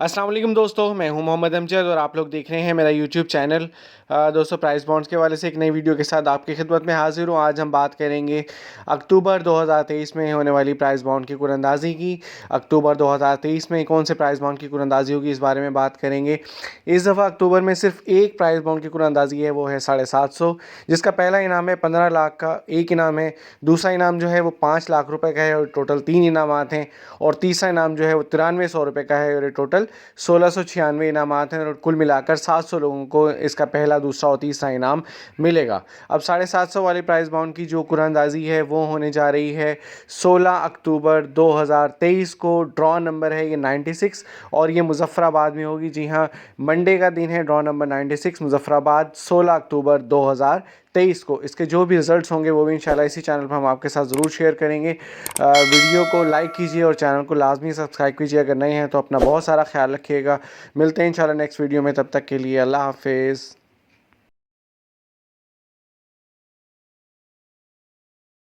अस्सलाम वालेकुम दोस्तों, मैं हूं मोहम्मद अमजद और आप लोग देख रहे हैं मेरा यूट्यूब चैनल। दोस्तों, प्राइस बॉन्ड्स के हवाले से एक नई वीडियो के साथ आपकी खिदमत में हाजिर हूं। आज हम बात करेंगे अक्टूबर 2023 में होने वाली प्राइस बॉन्ड की कुरंदाजी की। अक्टूबर 2023 में कौन से प्राइस बॉन्ड की कुरंदाजी होगी, इस बारे में बात करेंगे। इस दफ़ा अक्टूबर में सिर्फ एक प्राइस बॉन्ड की कुरंदाजी है, वो है 750, जिसका पहला इनाम है 15 लाख का एक इनाम है। दूसरा इनाम जो है वो 5 लाख रुपए का है और टोटल 3 इनामात हैं। और तीसरा इनाम जो है वो 9300 रुपये का है और टोटल 1696 इनामात हैं और कुल मिलाकर 700 लोगों को इसका पहला, दूसरा और तीसरा इनाम मिलेगा। अब 750 वाली प्राइस बाउंड की जो कुरानदाजी है वो होने जा रही है 16 अक्टूबर 2023 को। ड्रॉ नंबर है ये 96 और ये मुजफ्फराबाद में होगी। जी हाँ, मंडे का दिन है। ड्रॉ नंबर 96 मुजफ्फराबाद 16 अक्टूबर 2023 को। इसके जो भी रिजल्ट्स होंगे वो भी इंशाल्लाह इसी चैनल पर हम आपके साथ ज़रूर शेयर करेंगे। वीडियो को लाइक कीजिए और चैनल को लाजमी सब्सक्राइब कीजिए अगर नए हैं तो। अपना बहुत सारा ख्याल रखिएगा। मिलते हैं इंशाल्लाह नेक्स्ट वीडियो में, तब तक के लिए अल्लाह हाफिज़।